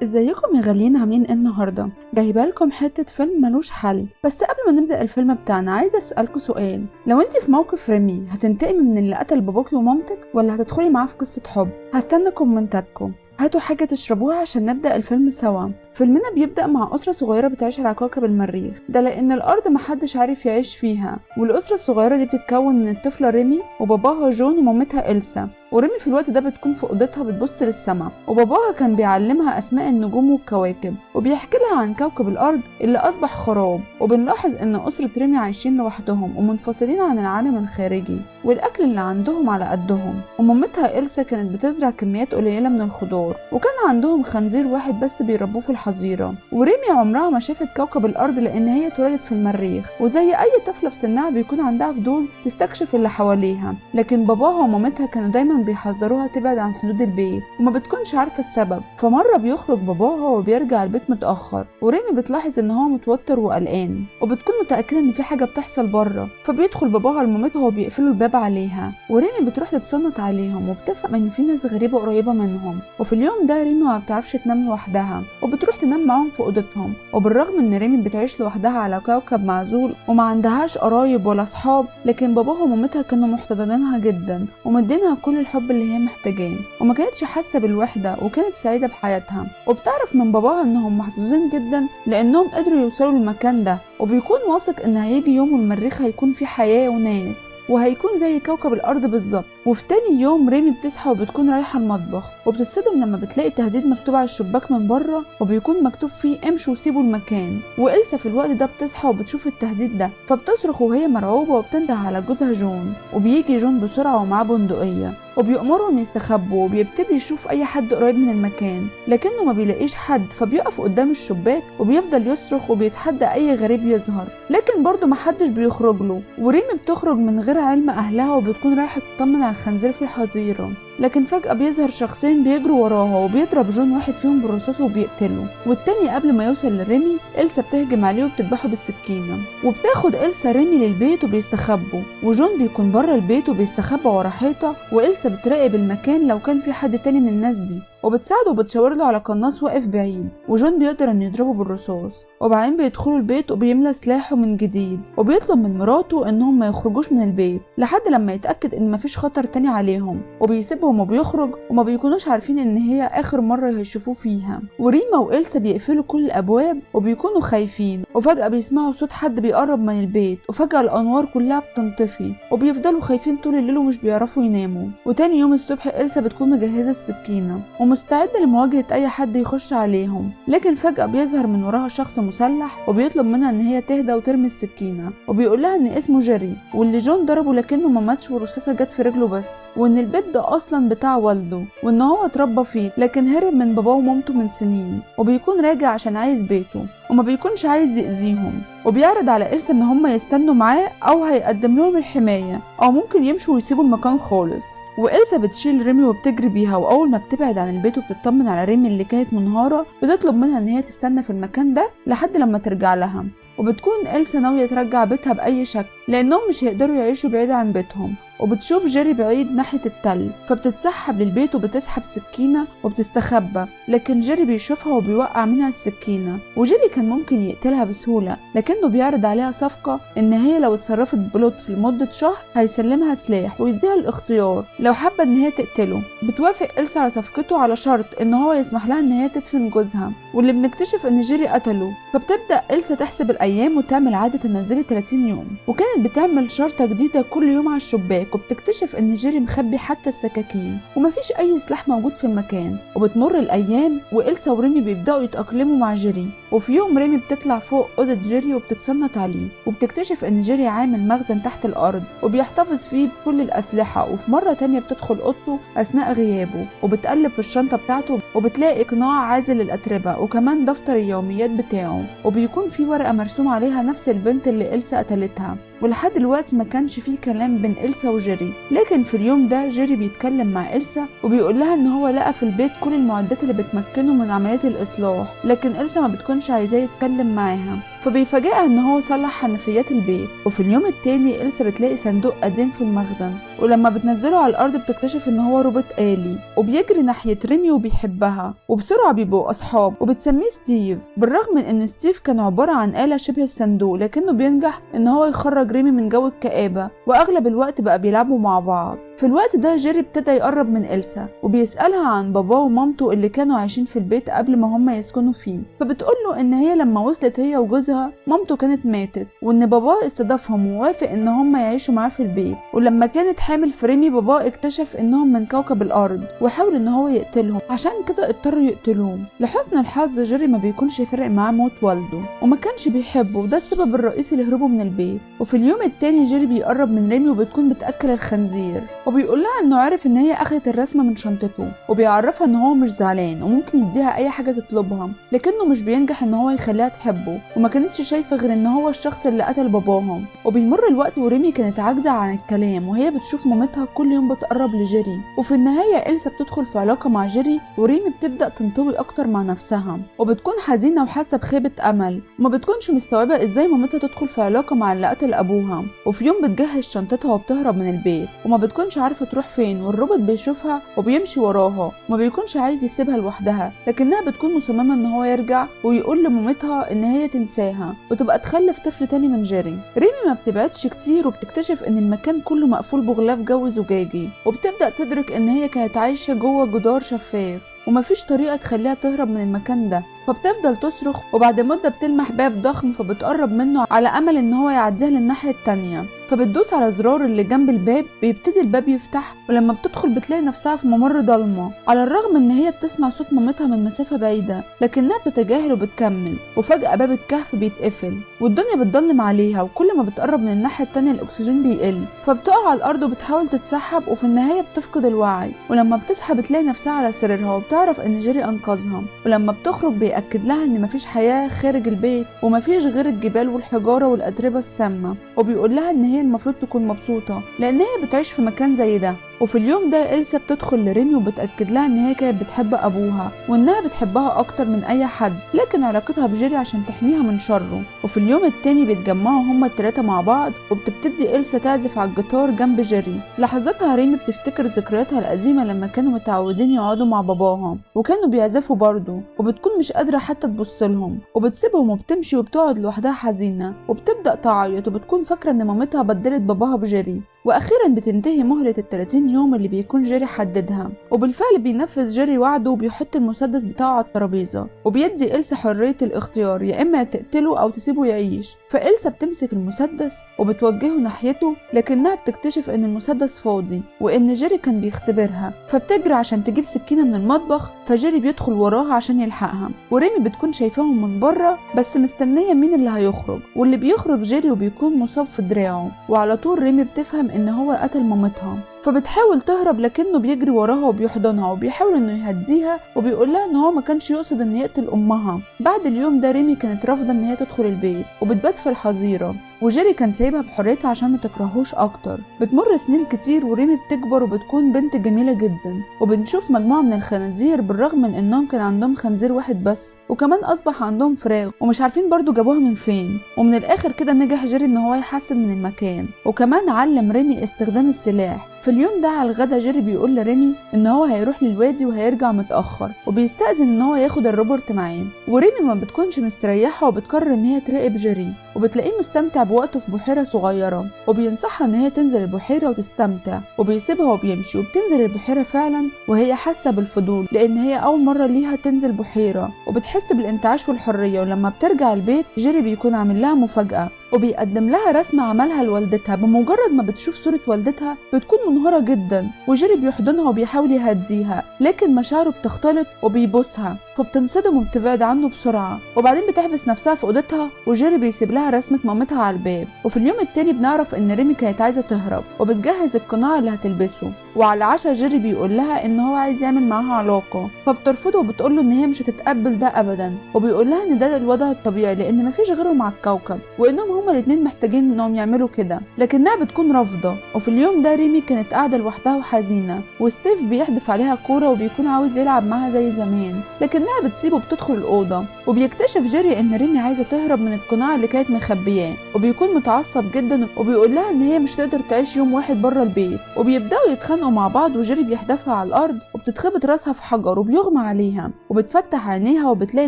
ازيكم يا غاليين، عاملين ايه النهارده؟ جايبالكم حته فيلم ملوش حل. بس قبل ما نبدا الفيلم بتاعنا عايزه اسالكوا سؤال. لو انتي في موقف ريمي هتنتقمي من اللي قتل باباكي ومامتك ولا هتدخلي معاه في قصه حب؟ هستنى كومنتاتكم. هاتوا حاجه تشربوها عشان نبدا الفيلم سوا. فيلمنا بيبدأ مع أسرة صغيرة بتعيش على كوكب المريخ ده، لأن الأرض محدش عارف يعيش فيها. والأسرة الصغيرة دي بتتكون من الطفلة ريمي وباباها جون ومامتها إلسا. وريمي في الوقت ده بتكون في أوضتها بتبص للسما، وباباها كان بيعلمها أسماء النجوم والكواكب وبيحكي لها عن كوكب الأرض اللي أصبح خراب. وبنلاحظ إن أسرة ريمي عايشين لوحدهم ومنفصلين عن العالم الخارجي، والأكل اللي عندهم على قدهم. ومامتها إلسا كانت بتزرع كميات قليلة من الخضار، وكان عندهم خنزير واحد بس بيربوه في الحظيرة. وريمي عمرها ما شافت كوكب الأرض لأن هي اتولدت في المريخ، وزي أي طفلة في سنها بيكون عندها فضول تستكشف اللي حواليها. لكن باباها ومامتها كانوا دايما بيحذروها تبعد عن حدود البيت وما بتكونش عارفة السبب. فمرة بيخرج باباها وبيرجع البيت متأخر، وريمي بتلاحظ إن هو متوتر وقلقان وبتكون متأكدة إن في حاجة بتحصل بره. فبيدخل باباها لمامتها وبيقفلوا الباب عليها، وريمي بتروح تتصنت عليهم وبتفهم إن في ناس غريبة قريبة منهم. وفي اليوم ده ريمي ما بتعرفش تنام لوحدها وبتروح تنام معاهم في اوضتهم. وبالرغم ان ريمي بتعيش لوحدها على كوكب معزول وما عندهاش قرايب ولا اصحاب، لكن باباها ومامتها كانوا محتضنينها جدا ومدينها كل الحب اللي هي محتاجاه، وما كانتش حاسه بالوحده وكانت سعيده بحياتها. وبتعرف من باباها انهم محظوظين جدا لانهم قدروا يوصلوا للمكان ده، وبيكون واثق ان هيجي يوم والمريخ هيكون فيه حياه وناس وهيكون زي كوكب الارض بالظبط. وفي تاني يوم ريمي بتصحى وبتكون رايحه المطبخ، وبتتصدم لما بتلاقي تهديد مكتوب على الشباك من بره، وبيكون مكتوب فيه امشوا وسيبوا المكان. وإلسا في الوقت ده بتصحى وبتشوف التهديد ده، فبتصرخ وهي مرعوبه وبتنده على جوزها جون. وبيجي جون بسرعه ومعاه بندقيه وبيأمرهم يستخبوا، وبيبتدي يشوف اي حد قريب من المكان لكنه ما بيلاقيش حد. فبيقف قدام الشباك وبيفضل يصرخ وبيتحدى اي غريب يظهر، لكن برضه محدش بيخرج له. وريمي بتخرج من غير علم اهلها وبتكون رايحه تطمن على الخنزير في الحظيره، لكن فجأة بيظهر شخصين بيجروا وراها وبيضرب جون واحد فيهم بالرصاص وبيقتله، والتاني قبل ما يوصل لريمي إلسا بتهجم عليه وبتذبحه بالسكينة. وبتاخد إلسا ريمي للبيت وبيستخبوا، وجون بيكون بره البيت وبيستخبى ورا حيطة. وإلسا بتراقب المكان لو كان في حد تاني من الناس دي، وبتساعده وبتشاور له على قناص واقف بعيد، وجون بيقدر انه يضربه بالرصاص. وبعدين بيدخلوا البيت وبيملى سلاحه من جديد، وبيطلب من مراته انهم ما يخرجوش من البيت لحد لما يتاكد ان مفيش خطر تاني عليهم، وبيسيبهم وبيخرج وما بيكونوش عارفين ان هي اخر مره هيشوفوه فيها. وريما وإلسا بيقفلوا كل الابواب وبيكونوا خايفين، وفجاه بيسمعوا صوت حد بيقرب من البيت، وفجاه الانوار كلها بتنطفي وبيفضلوا خايفين طول الليل ومش بيعرفوا يناموا. وتاني يوم الصبح إلسا بتكون مجهزه السكينه ومستعدة لمواجهة أي حد يخش عليهم، لكن فجأة بيظهر من وراها شخص مسلح وبيطلب منها إن هي تهدى وترمي السكينة، وبيقول لها إن اسمه جيري واللي جون ضربه لكنه ما ماتش والرصاصة جت في رجله بس، وإن البيت ده أصلا بتاع والده وإن هو اتربى فيه لكن هرب من باباه ومامته من سنين، وبيكون راجع عشان عايز بيته وما بيكونش عايز يأذيهم. وبيعرض على إلسا إن هم يستنوا معاه أو هيقدم لهم الحماية، أو ممكن يمشوا ويسيبوا المكان خالص. وإلسا بتشيل ريمي وبتجري بيها، وأول ما بتبعد عن البيت وبتطمن على ريمي اللي كانت منهارة بتطلب منها إن هي تستنى في المكان ده لحد لما ترجع لها. وبتكون إلسا ناوية ترجع بيتها بأي شكل لأنهم مش هيقدروا يعيشوا بعيد عن بيتهم. وبتشوف جيري بعيد ناحية التل، فبتتسحب للبيت وبتسحب سكينة وبتستخبى، لكن جيري بيشوفها وبيوقع منها السكينة. وجيري كان ممكن يقتلها بسهولة لكنه بيعرض عليها صفقة إن هي لو اتصرفت بلطف لمدة شهر هيسلمها سلاح ويديها الاختيار لو حابة إن هي تقتله. بتوافق إلسا على صفقته على شرط إن هو يسمح لها إن هي تدفن جوزها، واللي بنكتشف إن جيري قتله. فبتبدأ إلسا تحسب الأيام وتعمل عادة تنزلي 30 يوم، وكانت بتعمل شرطة جديدة كل يوم على الشباك، وبتكتشف ان جيري مخبي حتى السكاكين ومفيش اي سلاح موجود في المكان. وبتمر الايام وإلسا وريمي بيبداوا يتاقلموا مع جيري. وفي يوم ريمي بتطلع فوق اوضه جيري وبتتصنت عليه، وبتكتشف ان جيري عامل مخزن تحت الارض وبيحتفظ فيه بكل الاسلحه. وفي مره تانية بتدخل اوضته اثناء غيابه وبتقلب في الشنطه بتاعته وبتلاقي قناع عازل للاتربه وكمان دفتر اليوميات بتاعه، وبيكون في ورقه مرسوم عليها نفس البنت اللي إلسا قتلتها. ولحد دلوقتي ما كانش فيه كلام بين إلسا وجيري، لكن في اليوم ده جيري بيتكلم مع إلسا وبيقول لها ان هو لقى في البيت كل المعدات اللي بتمكنه من عملية الإصلاح، لكن إلسا ما بتكونش عايزاه يتكلم معاها. فبيفاجئها ان هو صلح حنفيات البيت. وفي اليوم التاني إلسا بتلاقي صندوق قديم في المخزن، ولما بتنزله على الارض بتكتشف ان هو روبوت آلي وبيجري ناحية ريمي وبيحبها، وبسرعة بيبقوا اصحاب وبتسميه ستيف. بالرغم من ان ستيف كان عبارة عن آلة شبه الصندوق، لكنه بينجح ان هو يخرج ريمي من جو الكآبة، واغلب الوقت بقى بيلعبوا مع بعض. في الوقت ده جيري ابتدى يقرب من إلسا وبيسألها عن باباه ومامته اللي كانوا عايشين في البيت قبل ما هما يسكنوا فيه. فبتقوله ان هي لما وصلت هي وجوزها مامته كانت ماتت، وان باباه استضافهم ووافق ان هما يعيشوا معاه في البيت. ولما كانت حامل في ريمي باباه اكتشف انهم من كوكب الارض وحاول ان هو يقتلهم، عشان كده اضطروا يقتلوهم. لحسن الحظ جيري ما بيكونش فارق معاه موت والده وما كانش بيحبه، وده السبب الرئيسي لهروبه من البيت. وفي اليوم التاني جيري بيقرب من ريمي وبتكون بتأكل الخنزير، وبيقول لها انه عارف ان هي اخذت الرسمه من شنطته، وبيعرفها ان هو مش زعلان وممكن يديها اي حاجه تطلبها، لكنه مش بينجح ان هو يخليها تحبه، وما كانتش شايفه غير ان هو الشخص اللي قتل باباهم. وبيمر الوقت وريمي كانت عاجزه عن الكلام، وهي بتشوف مامتها كل يوم بتقرب لجيري. وفي النهايه إلسا بتدخل في علاقه مع جيري، وريمي بتبدا تنطوي اكتر مع نفسها وبتكون حزينه وحاسه بخيبه امل، وما بتكونش مستوعبه ازاي مامتها تدخل في علاقه مع اللي قتل ابوها. وفي يوم بتجهز شنطتها وبتهرب من البيت، وما بتكونش عارفه تروح فين، والروبوت بيشوفها وبيمشي وراها وما بيكونش عايز يسيبها لوحدها، لكنها بتكون مصممه ان هو يرجع ويقول لمامتها ان هي تنساها وتبقى تخلف طفل تاني من جيري. ريمي ما بتبعدش كتير وبتكتشف ان المكان كله مقفول بغلاف جو زجاجي، وبتبدا تدرك ان هي كانت عايشه جوه جدار شفاف ومفيش طريقه تخليها تهرب من المكان ده. فبتفضل تصرخ، وبعد مدة بتلمح باب ضخم فبتقرب منه على أمل إن هو يعديها للناحية التانية. فبتدوس على زرار اللي جنب الباب، بيبتدي الباب يفتح، ولما بتدخل بتلاقي نفسها في ممر ضلمة، على الرغم إن هي بتسمع صوت مامتها من مسافة بعيدة، لكنها بتتجاهل وبتكمل. وفجأة باب الكهف بيتقفل والدنيا بتضلم عليها، وكل ما بتقرب من الناحية التانية الأكسجين بيقل، فبتقع على الأرض وبتحاول تتسحب، وفي النهاية بتفقد الوعي. ولما بتصحى بتلاقي نفسها على سريرها وبتعرف إن جيري أنقذها. ولما بتخرج بيأكد لها إن مفيش حياة خارج البيت ومفيش غير الجبال والحجارة والأتربة السامة، وبيقول لها إن هي المفروض تكون مبسوطة لأن هي بتعيش في مكان زي ده. وفي اليوم ده إلسا بتدخل لريمي وبتأكد لها إن هي كانت بتحب أبوها وإنها بتحبها أكتر من أي حد، لكن علاقتها بجيري عشان تحميها من شره. وفي اليوم التاني بيتجمعوا هما التلاتة مع بعض، وبتبتدي إلسا تعزف على الجيتار جنب جيري. لحظتها ريمي بتفتكر ذكرياتها القديمة لما كانوا متعودين يقعدوا مع باباها وكانوا بيعزفوا برضه، وبتكون مش قادرة حتى تبصلهم، وبتسيبهم وبتمشي وبتقعد لوحدها حزينة، وبتبدأ تعيط وبتكون فاكرة إن مامتها بدلت باباها بجيري. وأخيرا بتنتهي مهلة ال30 يوم اللي بيكون جيري حددها، وبالفعل بينفذ جيري وعده وبيحط المسدس بتاعه على الترابيزة، وبيدي إلسا حرية الاختيار، يا إما تقتله أو تسيبه يعيش. فإلسا بتمسك المسدس وبتوجهه ناحيته، لكنها بتكتشف إن المسدس فاضي وإن جيري كان بيختبرها، فبتجري عشان تجيب سكينة من المطبخ، فجيري بيدخل وراها عشان يلحقها. وريمي بتكون شايفاهم من بره بس مستنية مين اللي هيخرج، واللي بيخرج جيري وبيكون مصاب في دراعه. وعلى طول ريمي بتفهم إن هو قتل مامتها، فبتحاول تهرب لكنه بيجري وراها وبيحضنها وبيحاول انه يهديها، وبيقول لها ان هو ما كانش يقصد ان يقتل امها. بعد اليوم ده ريمي كانت رافضه ان هي تدخل البيت وبتبات في الحظيره، وجيري كان سايبها بحريتها عشان ما تكرهوش اكتر. بتمر سنين كتير وريمي بتكبر وبتكون بنت جميله جدا، وبنشوف مجموعه من الخنازير بالرغم من انهم كان عندهم خنزير واحد بس، وكمان اصبح عندهم فراغ ومش عارفين برضو جابوها من فين. ومن الاخر كده نجح جيري ان هو يحسن من المكان، وكمان علم ريمي استخدام السلاح. في اليوم ده على الغدا جيري بيقول لريمي ان هو هيروح للوادي وهيرجع متاخر، وبيستأذن ان هو ياخد الروبوت معاه. وريمي ما بتكونش مستريحه وبتقرر ان هي تراقب جيري، وبتلاقيه مستمتع بوقته في بحيره صغيره، وبينصحها ان هي تنزل البحيره وتستمتع، وبيسيبها وبيمشي، وبتنزل البحيره فعلا وهي حاسه بالفضول لان هي اول مره ليها تنزل بحيره، وبتحس بالانتعاش والحريه. ولما بترجع البيت جيري بيكون عامل لها مفاجاه، وبيقدم لها رسمة عملها لوالدتها. بمجرد ما بتشوف صورة والدتها بتكون منهارة جدا، وجيري بيحضنها وبيحاول يهديها، لكن مشاعره بتختلط وبيبوسها، فبتنصدم وبتبعد عنه بسرعة. وبعدين بتحبس نفسها في أوضتها، وجيري بيسيب لها رسمة مامتها على الباب. وفي اليوم التاني بنعرف إن ريمي كانت عايزة تهرب، وبتجهز القناع اللي هتلبسه، وعلى العشاء جيري بيقول لها ان هو عايز يعمل معاها علاقه، فبترفضه وبتقول له ان هي مش هتتقبل ده ابدا، وبيقول لها ان ده الوضع الطبيعي لان مفيش غيرهم على الكوكب وانهم هما الاتنين محتاجين انهم يعملوا كده، لكنها بتكون رافضه. وفي اليوم ده ريمي كانت قاعده لوحدها وحزينه، وستيف بيحدف عليها كوره وبيكون عاوز يلعب معاها زي زمان، لكنها بتسيبه وبتدخل الاوضه. وبيكتشف جيري ان ريمي عايزه تهرب من القناع اللي كانت مخبياه، وبيكون متعصب جدا وبيقول لها ان هي مش تقدر تعيش يوم واحد بره البيت، وبيبداوا يتخانقوا مع بعض وجيري بيحدفها على الارض وبتتخبط راسها في حجر وبيغمى عليها، وبتفتح عينيها وبتلاقي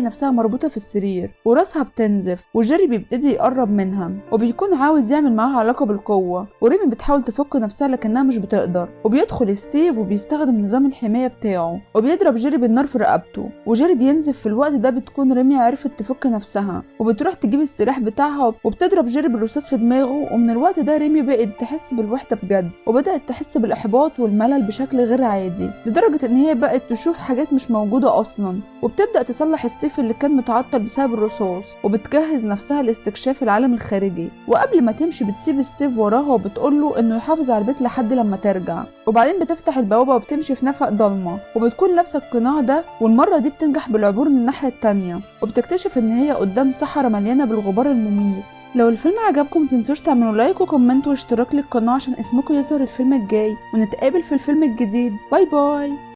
نفسها مربوطه في السرير وراسها بتنزف، وجيري بيبتدي يقرب منها وبيكون عاوز يعمل معاها علاقه بالقوه، وريمي بتحاول تفك نفسها لكنها مش بتقدر. وبيدخل ستيف وبيستخدم نظام الحمايه بتاعه وبيضرب جيري بالنار في رقبته، وجيري بينزف. في الوقت ده بتكون ريمي عرفت تفك نفسها وبتروح تجيب السلاح بتاعها وبتضرب جيري بالرصاص في دماغه. ومن الوقت ده ريمي بقت تحس بالوحده بجد، وبدات تحس بالاحباط والملل بشكل غير عادي، لدرجه ان هي بقت تشوف حاجات مش موجوده اصلا. وبتبدا تصلح ستيف اللي كان متعطل بسبب الرصاص، وبتجهز نفسها لاستكشاف العالم الخارجي. وقبل ما تمشي بتسيب ستيف وراها وبتقول له انه يحافظ على البيت لحد لما ترجع. وبعدين بتفتح البوابه وبتمشي في نفق ضلمه، وبتكون لابسه القناع ده، والمره دي بتنجح بالعبور للناحيه التانيه، وبتكتشف ان هي قدام صحراء مليانه بالغبار المميت. لو الفيلم عجبكم متنسوش تعملوا لايك وكومنت واشتراك للقناه عشان اسمكم يظهر الفيلم الجاي، ونتقابل في الفيلم الجديد. باي باي.